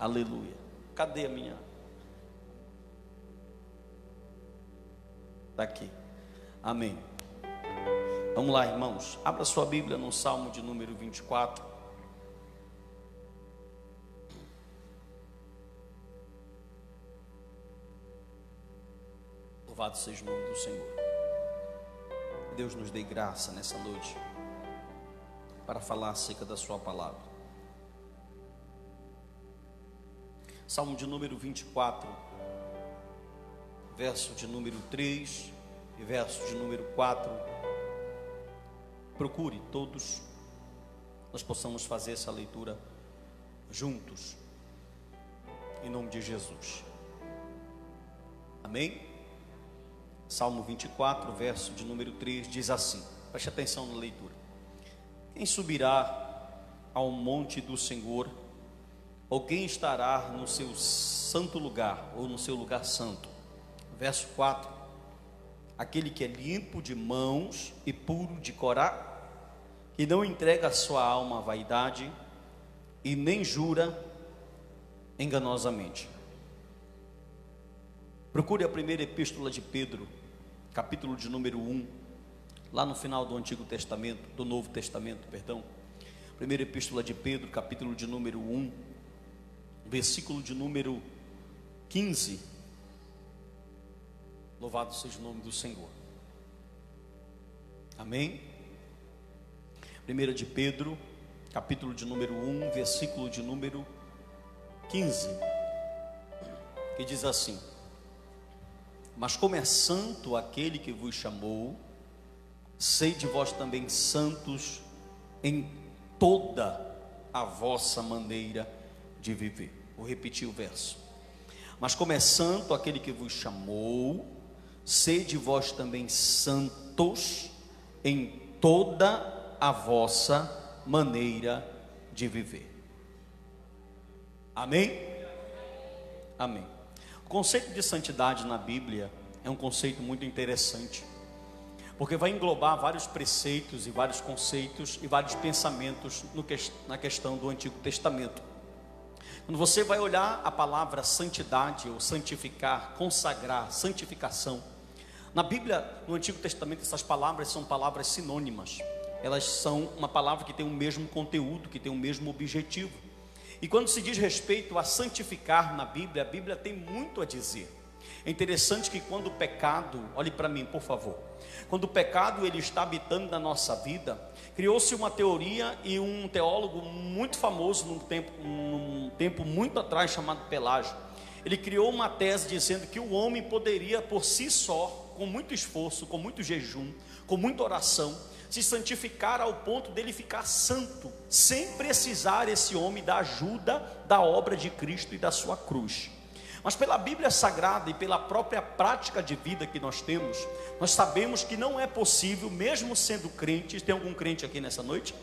Aleluia. Cadê a minha? Está aqui. Amém. Vamos lá, irmãos. Abra sua Bíblia no Salmo de número 24. Louvado seja o nome do Senhor. Deus nos dê graça nessa noite para falar acerca da sua palavra. Salmo de número 24, verso de número 3 e verso de número 4. Procure todos, nós possamos fazer essa leitura juntos, em nome de Jesus. Amém? Salmo 24, verso de número 3, diz assim, preste atenção na leitura. Quem subirá ao monte do Senhor, ou quem estará no seu santo lugar, ou no seu lugar santo? Verso 4, aquele que é limpo de mãos e puro de coração, que não entrega a sua alma à vaidade, e nem jura enganosamente. Procure a primeira epístola de Pedro, capítulo de número 1, lá no final do Antigo Testamento, do Novo Testamento, perdão. Primeira epístola de Pedro, capítulo de número 1, versículo de número 15. Louvado seja o nome do Senhor. Amém? Primeira de Pedro, capítulo de número 1, versículo de número 15, que diz assim: mas como é santo aquele que vos chamou, sede vós também santos em toda a vossa maneira de viver. Vou repetir o verso. Mas como é santo aquele que vos chamou, sede vós também santos em toda a vossa maneira de viver. Amém? Amém. O conceito de santidade na Bíblia é um conceito muito interessante, porque vai englobar vários preceitos e vários conceitos e vários pensamentos na questão do Antigo Testamento. Quando você vai olhar a palavra santidade ou santificar, consagrar, santificação, na Bíblia, no Antigo Testamento, essas palavras são palavras sinônimas. Elas são uma palavra que tem o mesmo conteúdo, que tem o mesmo objetivo. E quando se diz respeito a santificar na Bíblia, a Bíblia tem muito a dizer. É interessante que quando o pecado, olhe para mim por favor, quando o pecado ele está habitando na nossa vida, criou-se uma teoria e um teólogo muito famoso num tempo muito atrás, chamado Pelágio. Ele criou uma tese dizendo que o homem poderia por si só, com muito esforço, com muito jejum, com muita oração, se santificar ao ponto dele ficar santo, sem precisar esse homem da ajuda da obra de Cristo e da sua cruz. Mas pela Bíblia Sagrada e pela própria prática de vida que nós temos, nós sabemos que não é possível, mesmo sendo crentes, tem algum crente aqui nessa noite?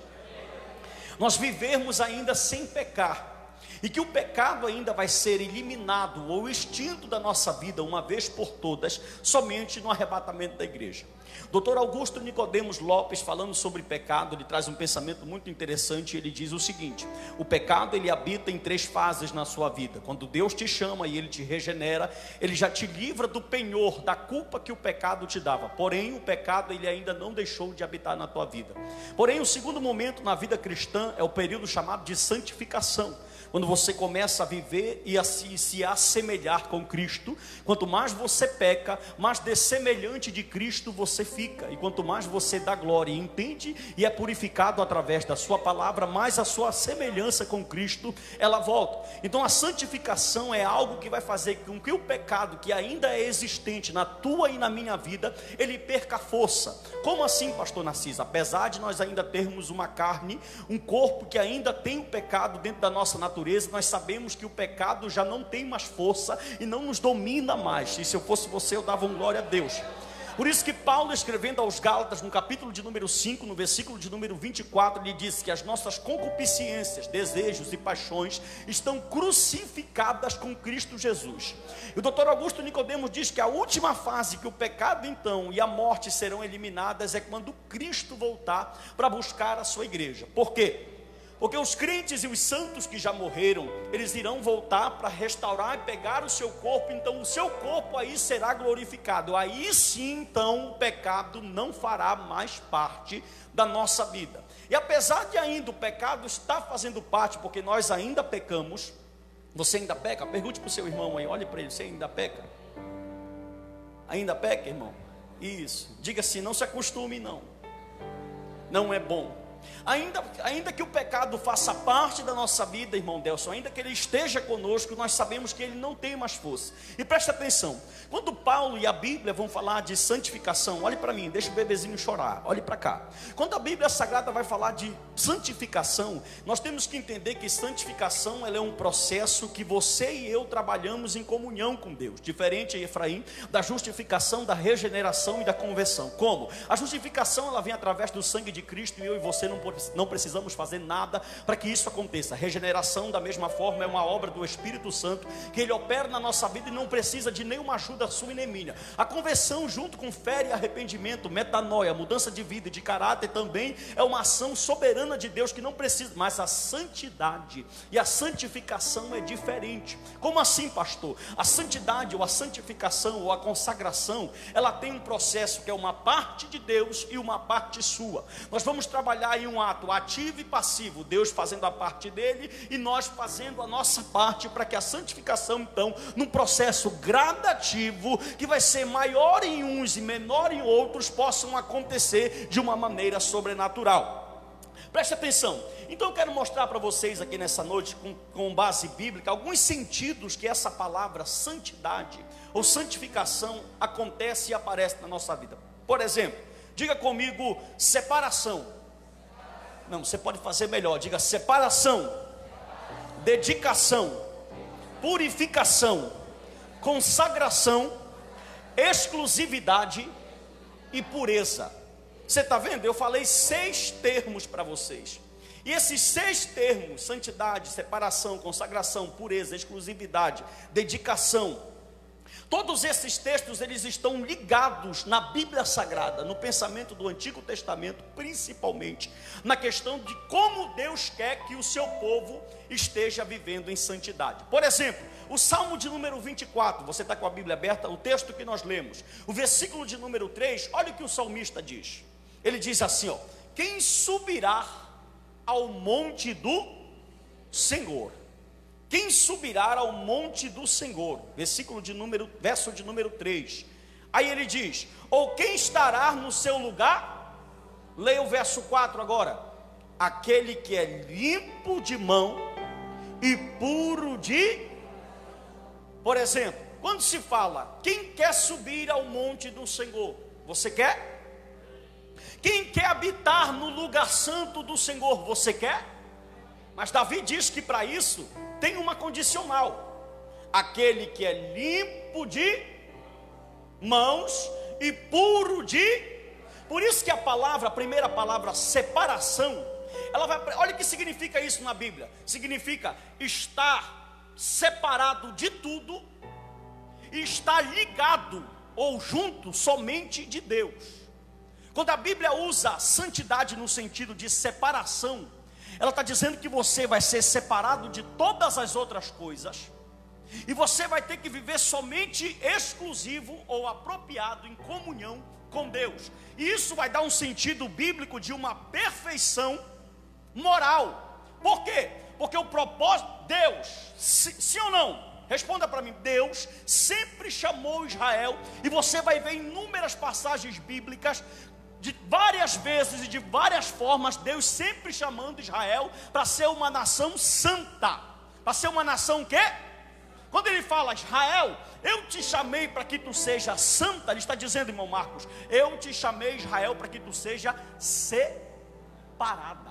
Nós vivermos ainda sem pecar, e que o pecado ainda vai ser eliminado ou extinto da nossa vida uma vez por todas, somente no arrebatamento da igreja. Dr. Augusto Nicodemos Lopes, falando sobre pecado, ele traz um pensamento muito interessante. Ele diz o seguinte: o pecado ele habita em 3 fases na sua vida. Quando Deus te chama e ele te regenera, ele já te livra do penhor, da culpa que o pecado te dava. Porém o pecado ele ainda não deixou de habitar na tua vida. Porém o segundo momento na vida cristã é o período chamado de santificação, quando você começa a viver e a se assemelhar com Cristo. Quanto mais você peca, mais dessemelhante de Cristo você fica. E quanto mais você dá glória e entende e é purificado através da sua palavra, mais a sua semelhança com Cristo ela volta. Então a santificação é algo que vai fazer com que o pecado que ainda é existente na tua e na minha vida, ele perca força. Como assim, pastor Narciso? Apesar de nós ainda termos uma carne, um corpo que ainda tem o pecado dentro da nossa natureza, nós sabemos que o pecado já não tem mais força e não nos domina mais. E se eu fosse você, eu dava glória a Deus. Por isso que Paulo, escrevendo aos Gálatas, no capítulo de número 5, no versículo de número 24, ele diz que as nossas concupiscências, desejos e paixões estão crucificadas com Cristo Jesus. E o Dr. Augusto Nicodemos diz que a última fase que o pecado então e a morte serão eliminadas é quando Cristo voltar para buscar a sua igreja. Por quê? Porque os crentes e os santos que já morreram, eles irão voltar para restaurar e pegar o seu corpo. Então o seu corpo aí será glorificado. Aí sim, então, o pecado não fará mais parte da nossa vida. E apesar de ainda o pecado estar fazendo parte, porque nós ainda pecamos. Você ainda peca? Pergunte para o seu irmão aí, olhe para ele, você ainda peca? Ainda peca, irmão? Isso, diga assim, não se acostume não. Não é bom. Ainda que o pecado faça parte da nossa vida, irmão Delson, ainda que ele esteja conosco, nós sabemos que ele não tem mais força. E preste atenção, quando Paulo e a Bíblia vão falar de santificação, olhe para mim, deixa o bebezinho chorar, olhe para cá. Quando a Bíblia Sagrada vai falar de santificação, nós temos que entender que santificação ela é um processo que você e eu trabalhamos em comunhão com Deus. Diferente, Efraim, da justificação, da regeneração e da conversão. Como? A justificação ela vem através do sangue de Cristo, e eu e você não precisamos fazer nada para que isso aconteça. A regeneração, da mesma forma, é uma obra do Espírito Santo, que ele opera na nossa vida e não precisa de nenhuma ajuda sua e nem minha. A conversão, junto com fé e arrependimento, metanoia, mudança de vida e de caráter, também é uma ação soberana de Deus que não precisa. Mas a santidade e a santificação é diferente. Como assim, pastor? A santidade ou a santificação ou a consagração, ela tem um processo que é uma parte de Deus e uma parte sua. Nós vamos trabalhar em um ato ativo e passivo, Deus fazendo a parte dele e nós fazendo a nossa parte, para que a santificação, então, num processo gradativo, que vai ser maior em uns e menor em outros, possam acontecer de uma maneira sobrenatural. Preste atenção. Então eu quero mostrar para vocês aqui nessa noite, com base bíblica, alguns sentidos que essa palavra santidade ou santificação acontece e aparece na nossa vida. Por exemplo, diga comigo, separação. Não, você pode fazer melhor, diga separação, dedicação, purificação, consagração, exclusividade e pureza. Você está vendo? Eu falei 6 termos para vocês. E esses 6 termos, santidade, separação, consagração, pureza, exclusividade, dedicação, todos esses textos, eles estão ligados na Bíblia Sagrada, no pensamento do Antigo Testamento, principalmente na questão de como Deus quer que o seu povo esteja vivendo em santidade. Por exemplo, o Salmo de número 24, você está com a Bíblia aberta, o texto que nós lemos, o versículo de número 3, olha o que o salmista diz. Ele diz assim, ó: quem subirá ao monte do Senhor? Quem subirá ao monte do Senhor? Verso de número 3. Aí ele diz, ou quem estará no seu lugar? Leia o verso 4 agora. Aquele que é limpo de mão e puro de... Por exemplo, quando se fala, quem quer subir ao monte do Senhor? Você quer? Quem quer habitar no lugar santo do Senhor? Você quer? Mas Davi diz que para isso tem uma condicional: aquele que é limpo de mãos e puro de... Por isso que a primeira palavra separação, ela vai, olha o que significa isso na Bíblia. Significa estar separado de tudo e estar ligado ou junto somente de Deus. Quando a Bíblia usa santidade no sentido de separação, ela está dizendo que você vai ser separado de todas as outras coisas, e você vai ter que viver somente exclusivo ou apropriado em comunhão com Deus. E isso vai dar um sentido bíblico de uma perfeição moral. Por quê? Porque o propósito, Deus, sim ou não? Responda para mim. Deus sempre chamou Israel, e você vai ver inúmeras passagens bíblicas, de várias vezes e de várias formas, Deus sempre chamando Israel para ser uma nação santa. Para ser uma nação o quê? Quando ele fala, Israel, eu te chamei para que tu seja santa, ele está dizendo, irmão Marcos, eu te chamei, Israel, para que tu seja separada.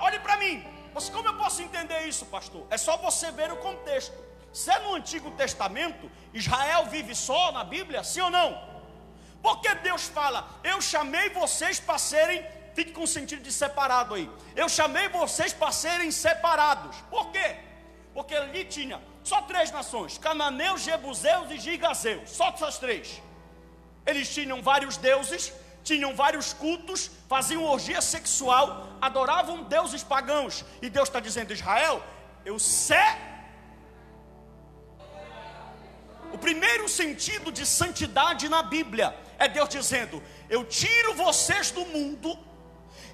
Olhe para mim, como eu posso entender isso, pastor? É só você ver o contexto. Se é no Antigo Testamento, Israel vive só na Bíblia, sim ou não? Porque Deus fala, eu chamei vocês para serem, fique com o sentido de separado aí, eu chamei vocês para serem separados. Por quê? Porque ali tinha só 3 nações, cananeus, jebuseus e gigazeus, só essas 3. Eles tinham vários deuses, tinham vários cultos, faziam orgia sexual, adoravam deuses pagãos. E Deus está dizendo: Israel, o primeiro sentido de santidade na Bíblia é Deus dizendo: eu tiro vocês do mundo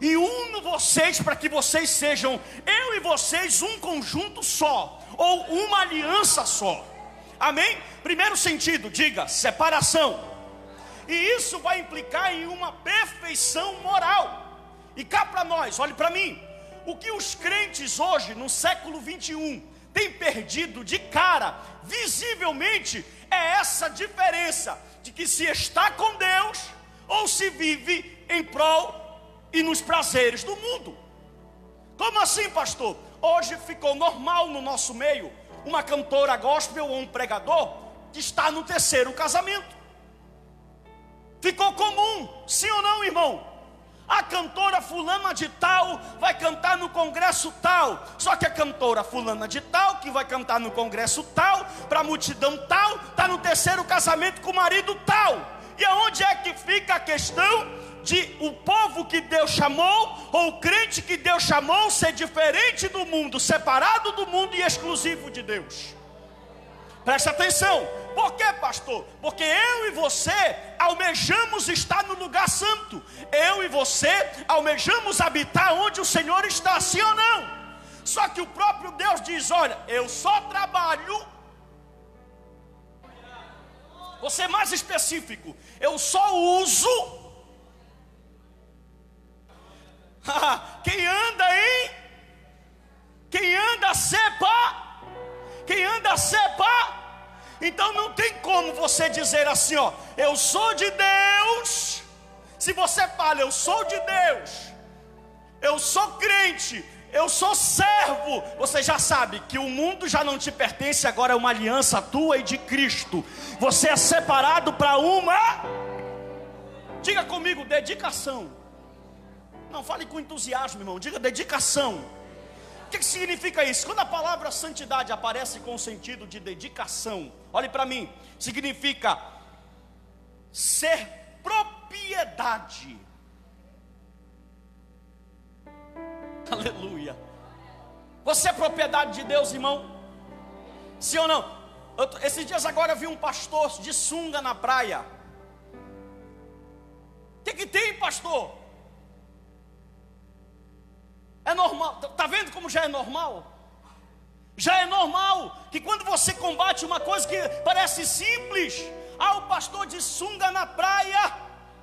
e uno vocês para que vocês sejam, eu e vocês, um conjunto só, ou uma aliança só. Amém? Primeiro sentido, diga: separação. E isso vai implicar em uma perfeição moral. E cá para nós, olhe para mim, o que os crentes hoje, no século 21, têm perdido de cara, visivelmente, é essa diferença de que se está com Deus ou se vive em prol e nos prazeres do mundo. Como assim, pastor? Hoje ficou normal no nosso meio uma cantora gospel ou um pregador que está no terceiro casamento. Ficou comum, sim ou não, irmão? A cantora fulana de tal vai cantar no congresso tal. Só que a cantora fulana de tal, que vai cantar no congresso tal, para a multidão tal, está no terceiro casamento com o marido tal. E aonde é que fica a questão de o povo que Deus chamou, ou o crente que Deus chamou, ser diferente do mundo, separado do mundo e exclusivo de Deus? Presta atenção. Por quê, pastor? Porque eu e você almejamos estar no lugar santo. Eu e você almejamos habitar onde o Senhor está, sim ou não? Só que o próprio Deus diz: olha, eu só trabalho. Vou ser mais específico: eu só uso quem anda sepa. Então não tem como você dizer assim, ó, eu sou de Deus. Se você fala, eu sou de Deus, eu sou crente, eu sou servo, você já sabe que o mundo já não te pertence, agora é uma aliança tua e de Cristo. Você é separado para uma, diga comigo, dedicação. Não, fale com entusiasmo, irmão, diga dedicação. O que significa isso? Quando a palavra santidade aparece com o sentido de dedicação, olhe para mim, significa ser propriedade. Aleluia. Você é propriedade de Deus, irmão? Sim ou não? Esses dias agora eu vi um pastor de sunga na praia. O que tem, pastor? É normal, está vendo como já é normal? Já é normal que quando você combate uma coisa que parece simples, o pastor de sunga na praia,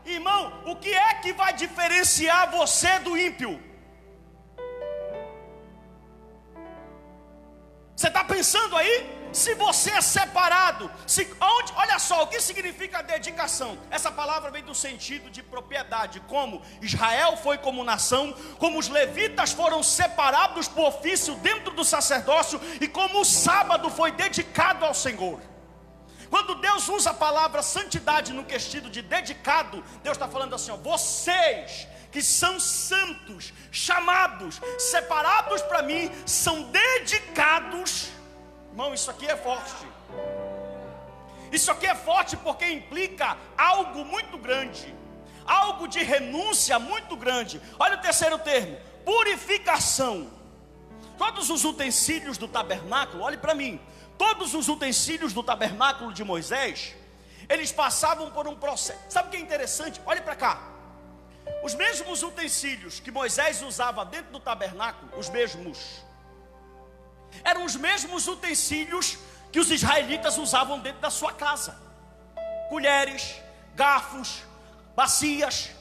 irmão, o que é que vai diferenciar você do ímpio? Você está pensando aí? Se você é separado, olha só, o que significa dedicação? Essa palavra vem do sentido de propriedade. Como Israel foi como nação, como os levitas foram separados por ofício dentro do sacerdócio, e como o sábado foi dedicado ao Senhor. Quando Deus usa a palavra santidade no sentido de dedicado, Deus está falando assim, ó, vocês que são santos, chamados, separados para mim, são dedicados. Irmão, isso aqui é forte. Isso aqui é forte porque implica algo muito grande, algo de renúncia muito grande. Olha o terceiro termo: purificação. Todos os utensílios do tabernáculo, olhe para mim, todos os utensílios do tabernáculo de Moisés, eles passavam por um processo. Sabe o que é interessante? Olhe para cá. Os mesmos utensílios que Moisés usava dentro do tabernáculo, eram os mesmos utensílios que os israelitas usavam dentro da sua casa: colheres, garfos, bacias.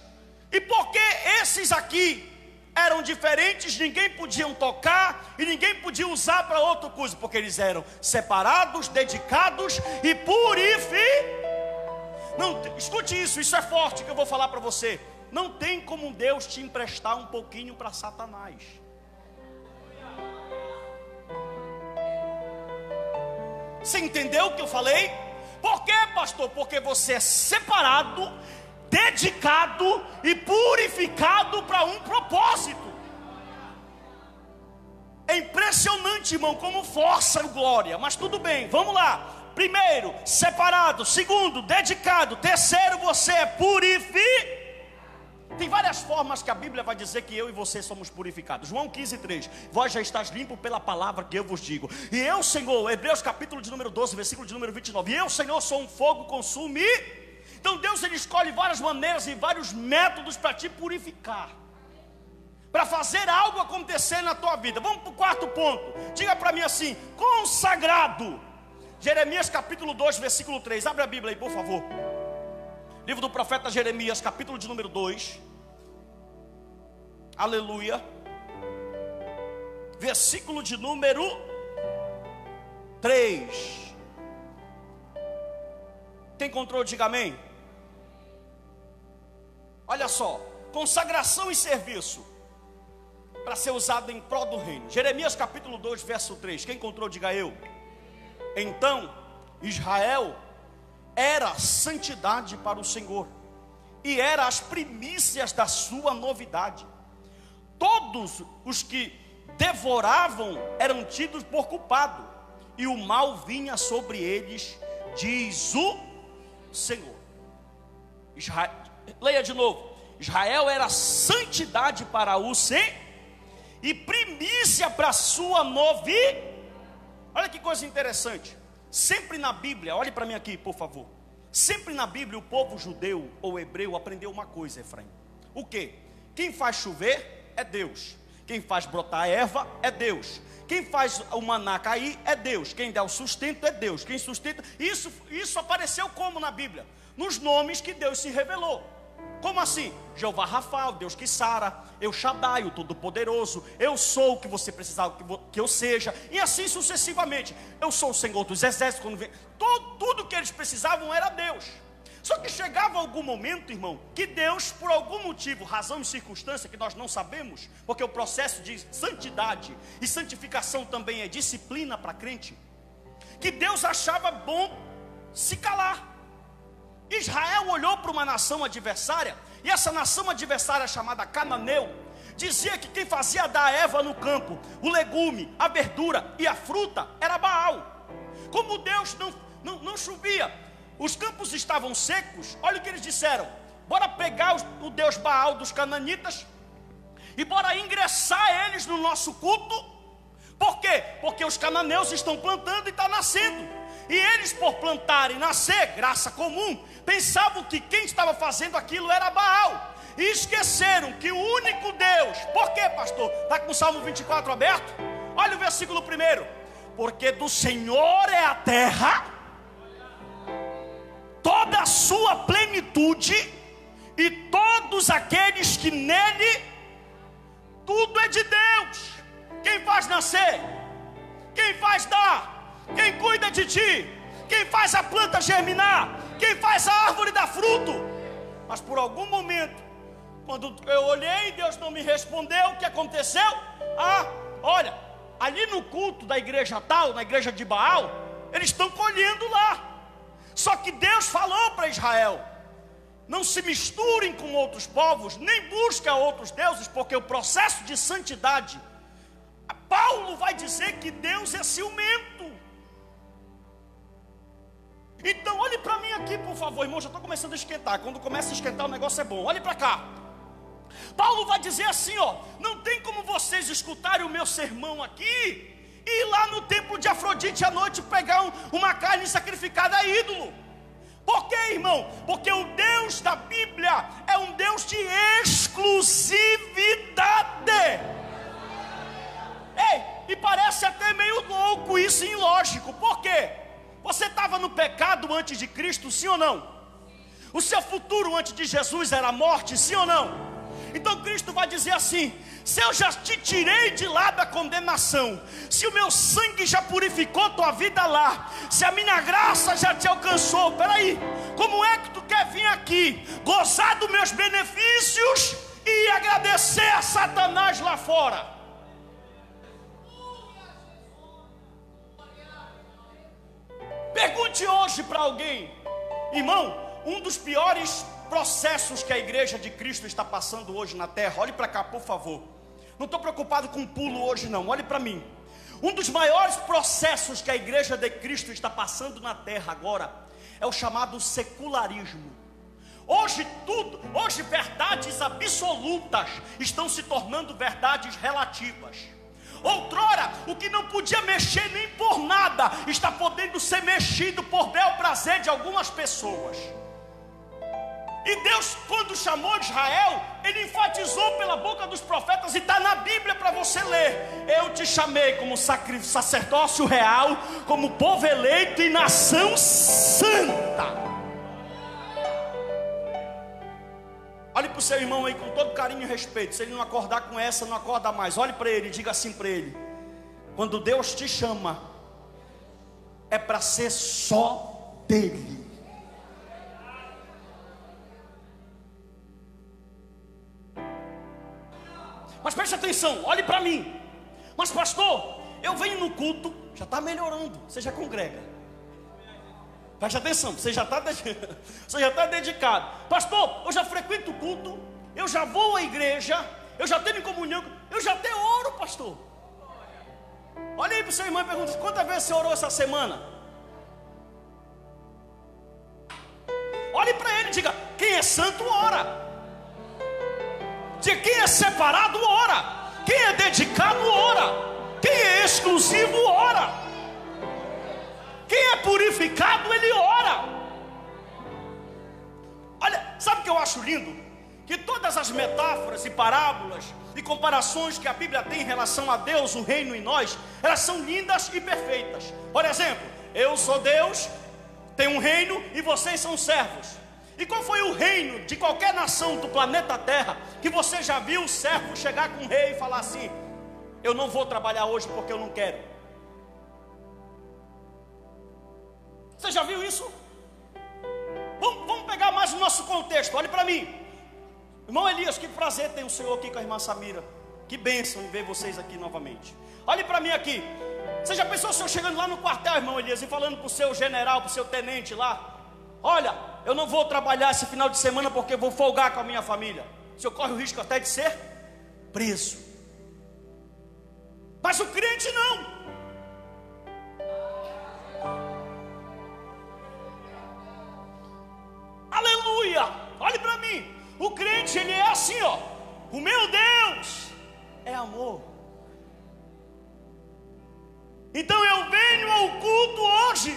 E porque esses aqui eram diferentes, ninguém podia tocar e ninguém podia usar para outra coisa, porque eles eram separados, dedicados e Não, escute isso, isso é forte que eu vou falar para você. Não tem como Deus te emprestar um pouquinho para Satanás. Você entendeu o que eu falei? Por quê, pastor? Porque você é separado, dedicado e purificado para um propósito. É impressionante, irmão, como força e glória. Mas tudo bem, vamos lá. Primeiro, separado. Segundo, dedicado. Terceiro, você é purificado. Tem várias formas que a Bíblia vai dizer que eu e você somos purificados. João 15:3, vós já estás limpo pela palavra que eu vos digo. E eu, Senhor, Hebreus capítulo de número 12, versículo de número 29, e eu, Senhor, sou um fogo consume. Então Deus, ele escolhe várias maneiras e vários métodos para te purificar, para fazer algo acontecer na tua vida. Vamos para o quarto ponto. Diga para mim assim: consagrado. Jeremias capítulo 2, versículo 3. Abre a Bíblia aí, por favor. Livro do profeta Jeremias, capítulo de número 2. Aleluia. Versículo de número 3. Quem encontrou, diga amém. Olha só, consagração e serviço para ser usado em prol do reino. Jeremias capítulo 2, verso 3. Quem encontrou, diga eu. Então Israel era santidade para o Senhor, e era as primícias da sua novidade. Todos os que devoravam eram tidos por culpado, e o mal vinha sobre eles, diz o Senhor. Leia de novo. Israel era santidade para o Senhor e primícia para a sua novidade. Olha que coisa interessante. Sempre na Bíblia, olhe para mim aqui, por favor. Sempre na Bíblia o povo judeu ou hebreu aprendeu uma coisa, Efraim. O quê? Quem faz chover é Deus. Quem faz brotar erva é Deus. Quem faz o maná cair é Deus. Quem dá o sustento é Deus. Quem sustenta. Isso apareceu como na Bíblia? Nos nomes que Deus se revelou. Como assim? Jeová Rafa, o Deus que sara, El Shaddai, o Todo-Poderoso, eu sou o que você precisava que eu seja, e assim sucessivamente. Eu sou o Senhor dos Exércitos. Quando vem, tudo que eles precisavam era Deus. Só que chegava algum momento, irmão, que Deus, por algum motivo, razão e circunstância que nós não sabemos, porque o processo de santidade e santificação também é disciplina para crente, que Deus achava bom se calar. Israel olhou para uma nação adversária, e essa nação adversária chamada Cananeu, dizia que quem fazia da erva no campo, o legume, a verdura e a fruta, era Baal. Como Deus não chovia, os campos estavam secos, olha o que eles disseram: bora pegar o Deus Baal dos cananitas, e bora ingressar eles no nosso culto. Por quê? Porque os cananeus estão plantando e está nascendo. E eles, por plantar e nascer, graça comum, pensavam que quem estava fazendo aquilo era Baal. E esqueceram que o único Deus. Por quê, pastor? Está com o Salmo 24 aberto? Olha o versículo 1. Porque do Senhor é a terra, toda a sua plenitude, e todos aqueles que nele, tudo é de Deus. Quem faz nascer? Quem faz dar? Quem cuida de ti? Quem faz a planta germinar? Quem faz a árvore dar fruto? Mas por algum momento, quando eu olhei e Deus não me respondeu, o que aconteceu? Olha, ali no culto da igreja tal, na igreja de Baal, eles estão colhendo lá. Só que Deus falou para Israel: não se misturem com outros povos, nem busquem outros deuses, porque o processo de santidade, Paulo vai dizer que Deus é ciumento. Então olhe para mim aqui, por favor, irmão, já estou começando a esquentar. Quando começa a esquentar o negócio é bom. Olhe para cá. Paulo vai dizer assim, não tem como vocês escutarem o meu sermão aqui e ir lá no templo de Afrodite à noite pegar uma carne sacrificada a ídolo. Por quê, irmão? Porque o Deus da Bíblia é um Deus de exclusividade. Ei, e parece até meio louco isso, ilógico. Por quê? Você estava no pecado antes de Cristo, sim ou não? O seu futuro antes de Jesus era a morte, sim ou não? Então Cristo vai dizer assim: se eu já te tirei de lá da condenação, se o meu sangue já purificou tua vida lá, se a minha graça já te alcançou, peraí, como é que tu quer vir aqui, gozar dos meus benefícios e agradecer a Satanás lá fora? Pergunte hoje para alguém, irmão, um dos piores processos que a igreja de Cristo está passando hoje na terra, olhe para cá, por favor. Não estou preocupado com pulo hoje não, olhe para mim. Um dos maiores processos que a igreja de Cristo está passando na terra agora é o chamado secularismo. Hoje verdades absolutas estão se tornando verdades relativas. Outrora, o que não podia mexer nem por nada, está podendo ser mexido por bel prazer de algumas pessoas. E Deus, quando chamou Israel, Ele enfatizou pela boca dos profetas, e está na Bíblia para você ler: eu te chamei como sacerdócio real, como povo eleito e nação santa. Olhe para o seu irmão aí com todo carinho e respeito. Se ele não acordar com essa, não acorda mais. Olhe para ele e diga assim para ele: quando Deus te chama, é para ser só dele. Mas preste atenção, olhe para mim. Mas pastor, eu venho no culto, já está melhorando, você já congrega. Preste atenção, você já está dedicado. Pastor, eu já frequento o culto, eu já vou à igreja, eu já tenho comunhão, eu já até oro, pastor. Olha aí para o seu irmão e pergunta: quantas vezes você orou essa semana? Olhe para ele e diga: quem é santo, ora. De quem é separado, ora. Quem é dedicado, ora. Quem é exclusivo, ora. Quem é purificado, ele ora. Olha, sabe o que eu acho lindo? Que todas as metáforas e parábolas e comparações que a Bíblia tem em relação a Deus, o reino e nós, elas são lindas e perfeitas. Por exemplo, eu sou Deus, tenho um reino e vocês são servos. E qual foi o reino de qualquer nação do planeta Terra que você já viu o servo chegar com o rei e falar assim: eu não vou trabalhar hoje porque eu não quero? Você já viu isso? Vamos pegar mais o nosso contexto. Olhe para mim, irmão Elias, que prazer ter o senhor aqui com a irmã Samira. Que bênção em ver vocês aqui novamente. Olhe para mim aqui. Você já pensou o senhor chegando lá no quartel, irmão Elias, e falando para o seu general, para o seu tenente lá: olha, eu não vou trabalhar esse final de semana porque vou folgar com a minha família. O senhor corre o risco até de ser preso. Mas o crente não. Aleluia. Olhe para mim. O crente, ele é assim, ó: o meu Deus é amor. Então eu venho ao culto hoje,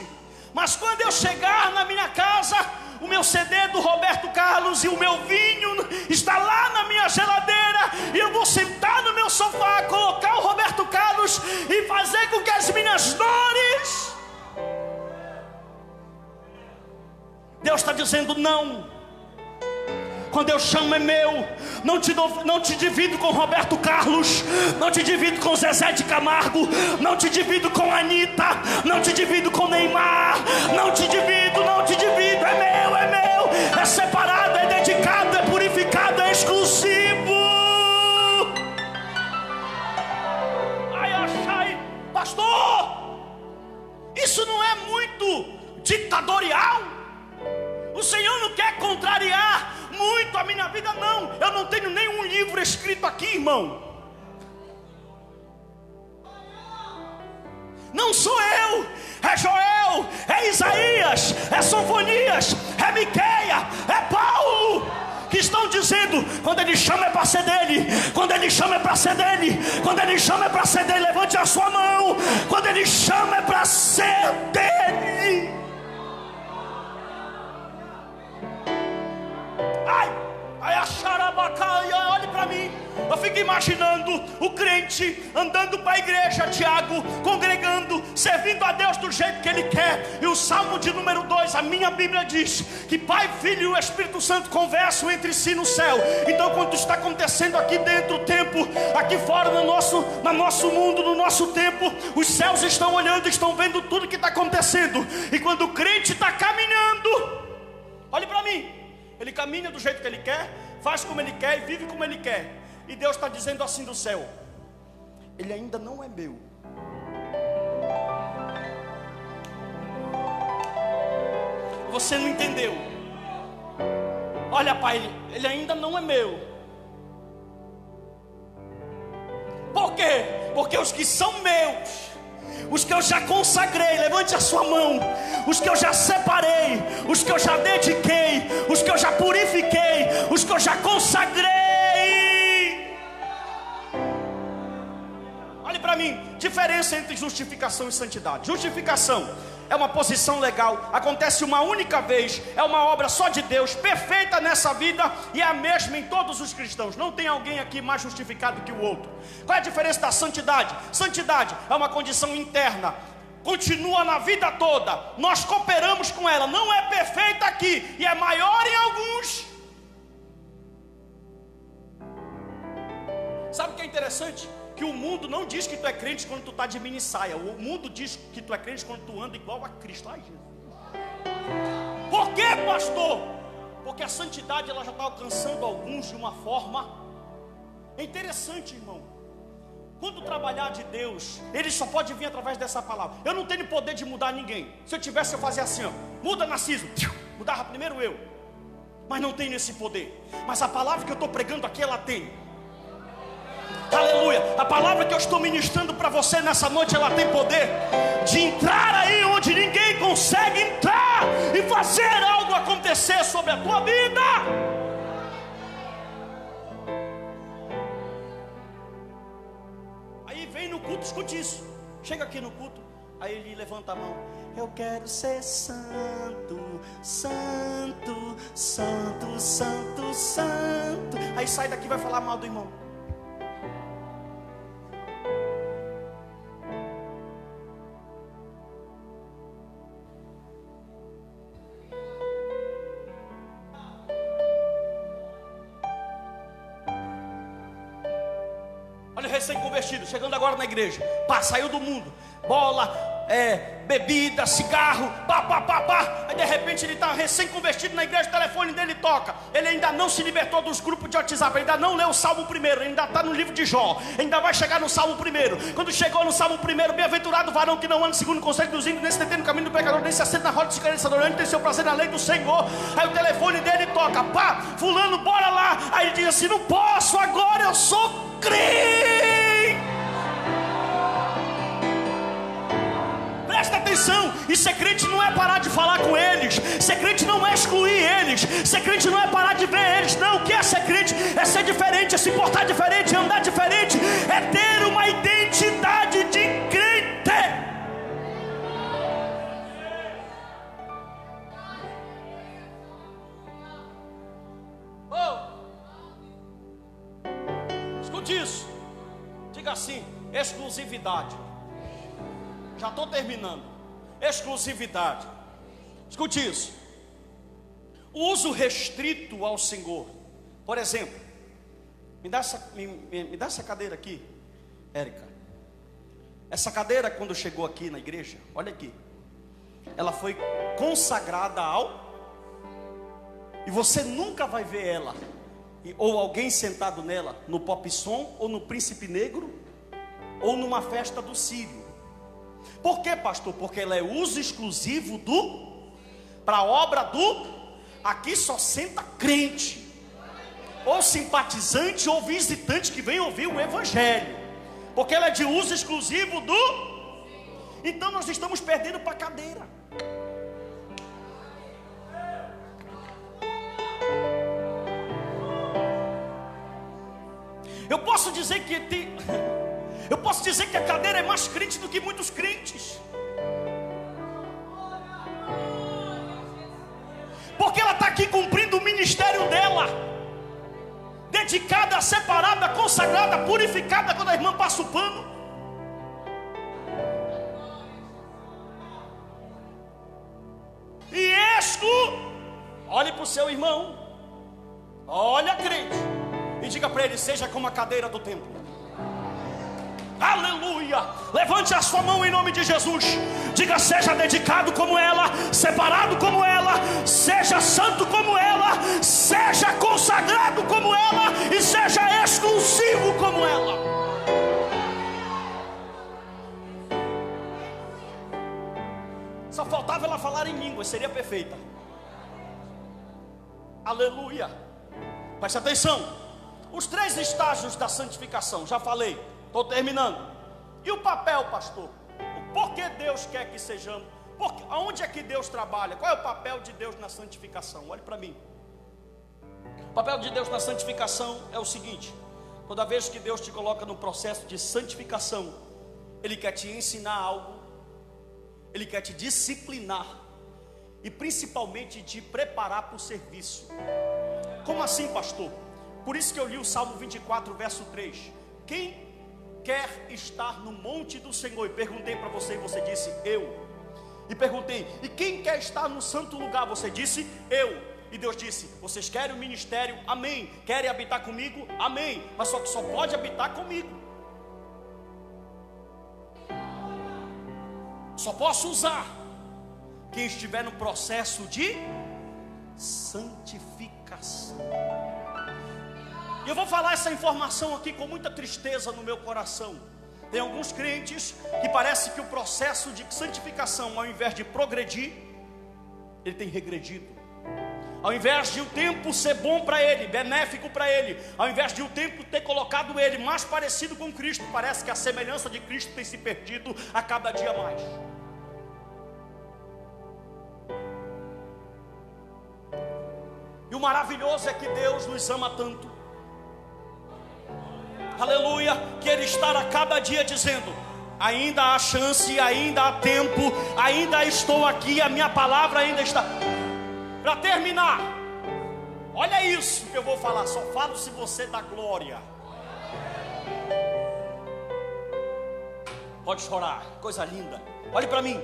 mas quando eu chegar na minha casa, o meu CD do Roberto Carlos e o meu vinho está lá na minha geladeira, e eu vou sentar no meu sofá, colocar o Roberto Carlos e fazer com que as minhas dores... Deus está dizendo: não. Quando eu chamo é meu. Não te divido com Roberto Carlos, não te divido com Zezé de Camargo, não te divido com Anitta, não te divido com Neymar, não te divido, é meu, é separado, é dedicado, é purificado, é exclusivo. Ai, pastor, isso não é muito ditatorial? O Senhor não quer contrariar muito a minha vida, não. Eu não tenho nenhum livro escrito aqui, irmão. Não sou eu, é Joel, é Isaías, é Sofonias, é Miqueia, é Paulo, que estão dizendo: quando ele chama é para ser dele, quando ele chama é para ser dele, quando ele chama é para ser dele. Levante a sua mão. Quando ele chama é para ser dele. Olhe para mim. Eu fico imaginando o crente andando para a igreja, Tiago, congregando, servindo a Deus do jeito que Ele quer. E o Salmo de número 2, a minha Bíblia diz que Pai, Filho e o Espírito Santo conversam entre si no céu. Então, quando está acontecendo aqui dentro o tempo, aqui fora no nosso mundo, no nosso tempo, os céus estão olhando, estão vendo tudo que está acontecendo. E quando o crente está caminhando, olhe para mim, ele caminha do jeito que ele quer, faz como ele quer e vive como ele quer. E Deus está dizendo assim do céu: ele ainda não é meu. Você não entendeu? Olha, Pai, ele ainda não é meu. Por quê? Porque os que são meus, os que eu já consagrei, levante a sua mão, os que eu já separei, os que eu já dediquei, os que eu já purifiquei, os que eu já consagrei. Olhe para mim, diferença entre justificação e santidade. Justificação é uma posição legal, acontece uma única vez, é uma obra só de Deus, perfeita nessa vida, e é a mesma em todos os cristãos. Não tem alguém aqui mais justificado que o outro. Qual é a diferença da santidade? Santidade é uma condição interna, continua na vida toda, nós cooperamos com ela, não é perfeita aqui, e é maior em alguns. Sabe o que é interessante? Que o mundo não diz que tu é crente quando tu está de mini saia. O mundo diz que tu é crente quando tu anda igual a Cristo. Ai, Jesus. Por quê, pastor? Porque a santidade ela já está alcançando alguns de uma forma. É interessante, irmão. Quando trabalhar de Deus, ele só pode vir através dessa palavra. Eu não tenho poder de mudar ninguém. Se eu tivesse, eu fazia assim, ó. Muda, Narciso. Mudava primeiro eu. Mas não tenho esse poder. Mas a palavra que eu estou pregando aqui, ela tem. Aleluia, a palavra que eu estou ministrando para você nessa noite, ela tem poder de entrar aí onde ninguém consegue entrar e fazer algo acontecer sobre a tua vida. Aí vem no culto, escute isso. Chega aqui no culto, aí ele levanta a mão. Eu quero ser santo, santo, santo, santo, santo. Aí sai daqui e vai falar mal do irmão. Recém-convertido, chegando agora na igreja, pá, saiu do mundo, bola, bebida, cigarro, pá. Aí de repente ele está recém-convertido na igreja, o telefone dele toca. Ele ainda não se libertou dos grupos de WhatsApp, ele ainda não leu o Salmo 1, ele ainda está no livro de Jó, ainda vai chegar no Salmo 1. Quando chegou no Salmo 1, bem-aventurado o varão que não anda segundo o conselho dos ímpios, nem se detém no caminho do pecador, nem se assenta na roda dos escarnecedores, nem tem seu prazer na lei do Senhor. Aí o telefone dele toca, pá, fulano, bora lá. Aí ele diz assim: não posso agora, eu sou crente. Presta atenção, e ser crente não é parar de falar com eles, ser crente não é excluir eles, ser crente não é parar de ver eles, não. O que é ser crente? É ser diferente, é se portar diferente, é andar diferente, é ter uma identidade de crente. Escute isso, diga assim: exclusividade. Já estou terminando. Exclusividade. Escute isso. O uso restrito ao Senhor. Por exemplo, me dá essa cadeira aqui, Érica. Essa cadeira, quando chegou aqui na igreja, olha aqui, ela foi consagrada ao. E você nunca vai ver ela, ou alguém sentado nela, no Pop Som, ou no Príncipe Negro, ou numa festa do Sírio. Por quê, pastor? Porque ela é uso exclusivo para a obra do. Aqui só senta crente, ou simpatizante, ou visitante que vem ouvir o evangelho, porque ela é de uso exclusivo do. Então nós estamos perdendo para a cadeira. Eu posso dizer que a cadeira é mais crente do que muitos crentes, porque ela está aqui cumprindo o ministério dela, dedicada, separada, consagrada, purificada. Quando a irmã passa o pano, e olhe para o seu irmão, olha, crente, e diga para ele: seja como a cadeira do templo. Aleluia, levante a sua mão em nome de Jesus. Diga: seja dedicado como ela, separado como ela, seja santo como ela, seja consagrado como ela, e seja exclusivo como ela. Só faltava ela falar em línguas, seria perfeita. Aleluia. Preste atenção. Os 3 estágios da santificação, já falei, estou terminando. E o papel, pastor? Por que Deus quer que sejamos? Aonde é que Deus trabalha? Qual é o papel de Deus na santificação? Olhe para mim. O papel de Deus na santificação é o seguinte: toda vez que Deus te coloca no processo de santificação, Ele quer te ensinar algo, Ele quer te disciplinar e principalmente te preparar para o serviço. Como assim, pastor? Por isso que eu li o Salmo 24, verso 3. Quem quer estar no monte do Senhor? E perguntei para você e você disse, eu. E perguntei, e quem quer estar no santo lugar? Você disse, eu. E Deus disse, vocês querem o ministério? Amém. Querem habitar comigo? Amém. Mas só que só pode habitar comigo. Só posso usar quem estiver no processo de santificação. E eu vou falar essa informação aqui com muita tristeza no meu coração. Tem alguns crentes que parece que o processo de santificação, ao invés de progredir, ele tem regredido. Ao invés de o tempo ser bom para ele, benéfico para ele, ao invés de o tempo ter colocado ele mais parecido com Cristo, parece que a semelhança de Cristo tem se perdido a cada dia mais. E o maravilhoso é que Deus nos ama tanto, aleluia, que Ele está a cada dia dizendo, ainda há chance, ainda há tempo, ainda estou aqui, a minha palavra ainda está. Para terminar, olha isso que eu vou falar, só falo se você dá glória. Pode chorar, coisa linda. Olhe para mim,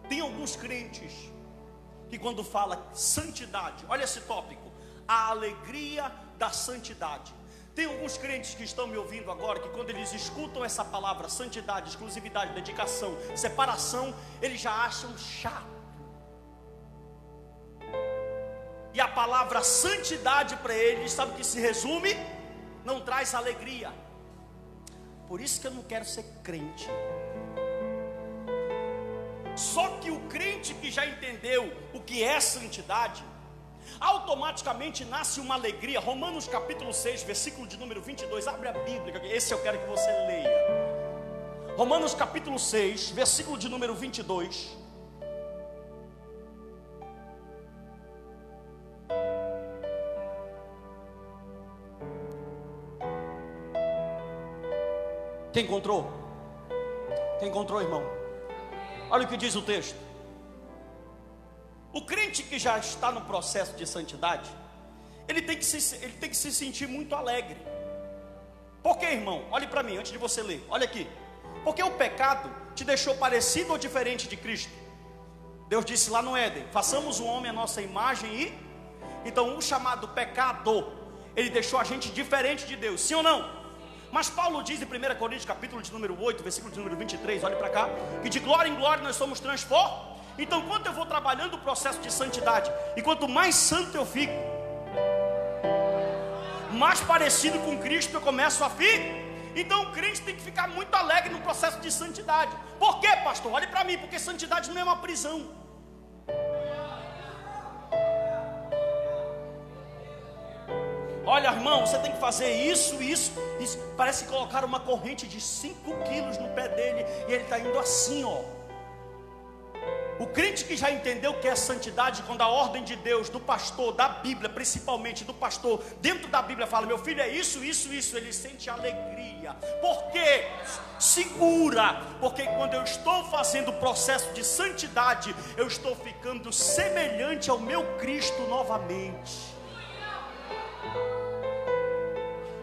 tem alguns crentes que quando fala santidade, olha esse tópico, a alegria da santidade. Tem alguns crentes que estão me ouvindo agora, que quando eles escutam essa palavra santidade, exclusividade, dedicação, separação, eles já acham chato. E a palavra santidade para eles, sabe o que se resume? Não traz alegria. Por isso que eu não quero ser crente. Só que o crente que já entendeu o que é santidade, automaticamente nasce uma alegria. Romanos capítulo 6, versículo de número 22, abre a Bíblia, esse eu quero que você leia. Romanos capítulo 6, versículo de número 22. Quem encontrou? Quem encontrou, irmão? Olha o que diz o texto. O crente que já está no processo de santidade, ele tem que se sentir muito alegre. Por quê, irmão? Olhe para mim, antes de você ler, olha aqui. Porque o pecado te deixou parecido ou diferente de Cristo? Deus disse lá no Éden, façamos o homem à nossa imagem e... Então o chamado pecado, ele deixou a gente diferente de Deus, sim ou não? Mas Paulo diz em 1 Coríntios capítulo de número 8, versículo de número 23, olhe para cá, que de glória em glória nós somos transformados. Então quanto eu vou trabalhando o processo de santidade, e quanto mais santo eu fico, mais parecido com Cristo eu começo a ficar. Então o crente tem que ficar muito alegre no processo de santidade. Por quê, pastor? Olhe para mim, porque santidade não é uma prisão. Olha, irmão, você tem que fazer isso. Parece colocar uma corrente de 5 quilos no pé dele, e ele está indo assim, ó. O crente que já entendeu o que é santidade, quando a ordem de Deus, do pastor, da Bíblia, principalmente do pastor, dentro da Bíblia fala, meu filho é isso, ele sente alegria. Por quê? Segura, porque quando eu estou fazendo o processo de santidade, eu estou ficando semelhante ao meu Cristo novamente.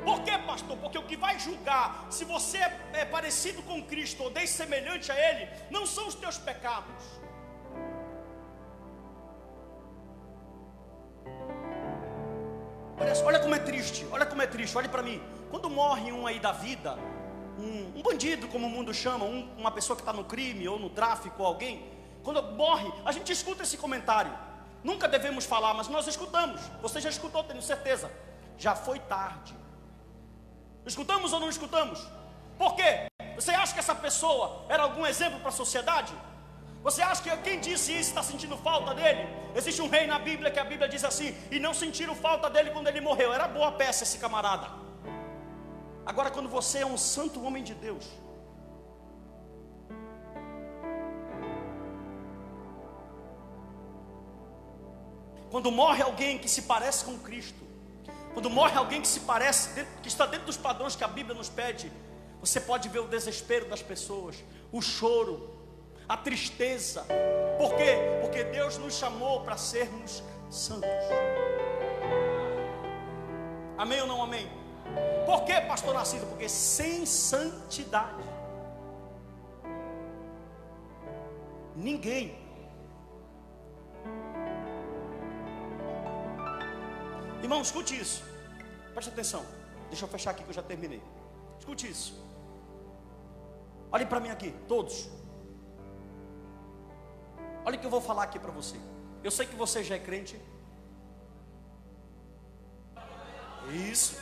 Por quê, pastor? Porque o que vai julgar se você é parecido com Cristo ou dessemelhante a Ele, não são os teus pecados. Olha como é triste, olhe para mim. Quando morre um aí da vida, um bandido, como o mundo chama, uma pessoa que está no crime ou no tráfico, alguém, quando morre, a gente escuta esse comentário. Nunca devemos falar, mas nós escutamos. Você já escutou, tenho certeza. Já foi tarde. Escutamos ou não escutamos? Por quê? Você acha que essa pessoa era algum exemplo para a sociedade? Você acha que quem disse isso está sentindo falta dele? Existe um rei na Bíblia que a Bíblia diz assim, e não sentiram falta dele quando ele morreu. Era boa peça esse camarada. Agora quando você é um santo homem de Deus, quando morre alguém que se parece com Cristo, quando morre alguém que se parece, que está dentro dos padrões que a Bíblia nos pede, você pode ver o desespero das pessoas, o choro, a tristeza. Por quê? Porque Deus nos chamou para sermos santos. Amém ou não amém? Por que, pastor Narciso? Porque sem santidade ninguém. Irmão, escute isso. Preste atenção. Deixa eu fechar aqui que eu já terminei. Escute isso. Olhem para mim aqui, todos. Olha o que eu vou falar aqui para você. Eu sei que você já é crente. Isso.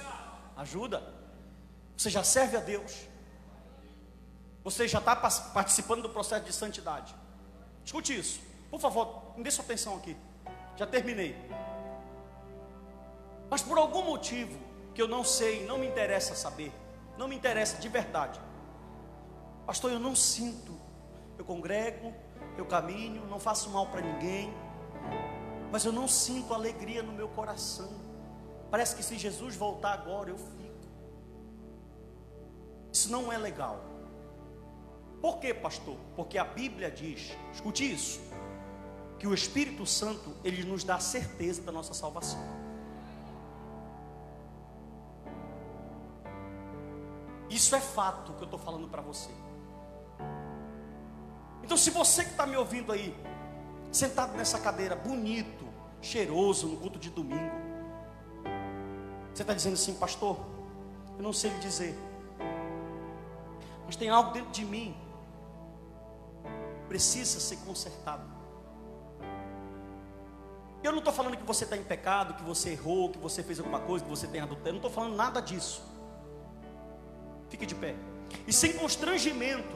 Ajuda. Você já serve a Deus. Você já está participando do processo de santidade. Escute isso. Por favor, me dê sua atenção aqui. Já terminei. Mas por algum motivo que eu não sei, não me interessa saber, não me interessa de verdade. Pastor, eu não sinto. Eu congrego, eu caminho, não faço mal para ninguém, mas eu não sinto alegria no meu coração. Parece que se Jesus voltar agora eu fico. Isso não é legal. Por quê, pastor? Porque a Bíblia diz, escute isso, que o Espírito Santo, ele nos dá a certeza da nossa salvação. Isso é fato que eu estou falando para você. Então, se você que está me ouvindo aí, sentado nessa cadeira, bonito, cheiroso, no culto de domingo, você está dizendo assim, pastor, eu não sei lhe dizer, mas tem algo dentro de mim, precisa ser consertado. Eu não estou falando que você está em pecado, que você errou, que você fez alguma coisa, que você tem adultério, eu não estou falando nada disso. Fique de pé. E sem constrangimento,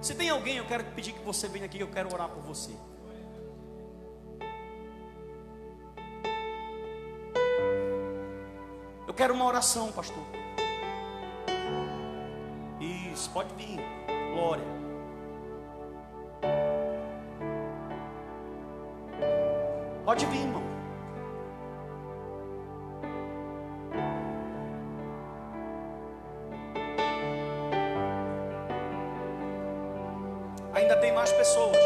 se tem alguém, eu quero pedir que você venha aqui, eu quero orar por você. Eu quero uma oração, pastor. Isso, pode vir. Glória. Pode vir, irmão. Ainda tem mais pessoas.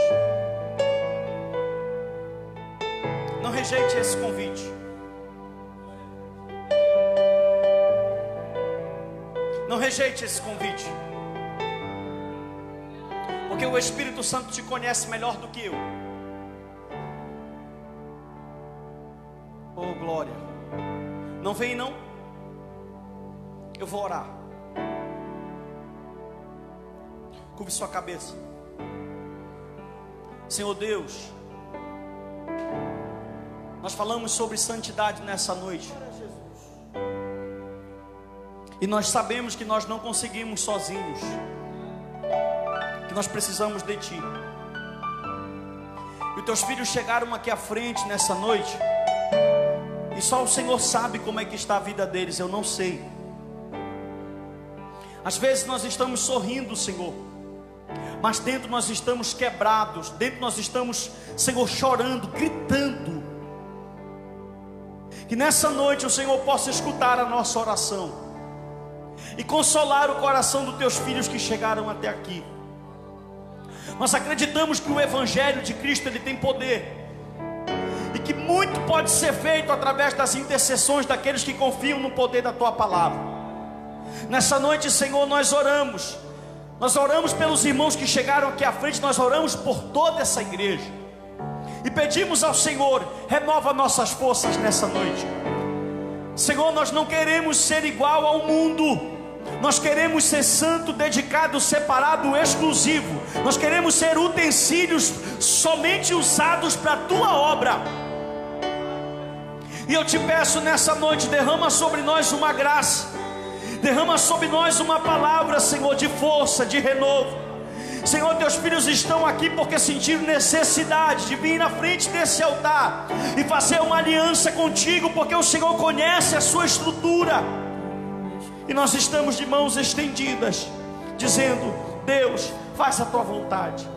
Não rejeite esse convite. Não rejeite esse convite. Porque o Espírito Santo te conhece melhor do que eu. Oh, glória. Não vem não? Eu vou orar. Curve sua cabeça. Senhor Deus, nós falamos sobre santidade nessa noite. E nós sabemos que nós não conseguimos sozinhos, que nós precisamos de Ti. E os Teus filhos chegaram aqui à frente nessa noite, e só o Senhor sabe como é que está a vida deles, eu não sei. Às vezes nós estamos sorrindo, Senhor, mas dentro nós estamos quebrados, dentro nós estamos, Senhor, chorando, gritando. Que nessa noite o Senhor possa escutar a nossa oração e consolar o coração dos Teus filhos que chegaram até aqui. Nós acreditamos que o Evangelho de Cristo, ele tem poder, e que muito pode ser feito através das intercessões daqueles que confiam no poder da Tua palavra. Nessa noite, Senhor, nós oramos pelos irmãos que chegaram aqui à frente, nós oramos por toda essa igreja, e pedimos ao Senhor, renova nossas forças nessa noite. Senhor, nós não queremos ser igual ao mundo, nós queremos ser santo, dedicado, separado, exclusivo. Nós queremos ser utensílios somente usados para a Tua obra. E eu te peço nessa noite, derrama sobre nós uma graça, derrama sobre nós uma palavra, Senhor, de força, de renovo. Senhor, Teus filhos estão aqui porque sentiram necessidade de vir na frente desse altar e fazer uma aliança contigo, porque o Senhor conhece a sua estrutura. E nós estamos de mãos estendidas, dizendo: Deus, faz a Tua vontade.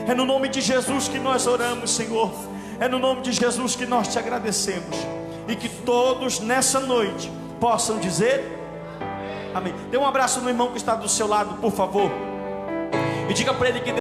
É no nome de Jesus que nós oramos, Senhor. É no nome de Jesus que nós te agradecemos. E que todos nessa noite possam dizer amém. Dê um abraço no irmão que está do seu lado, por favor. E diga para ele que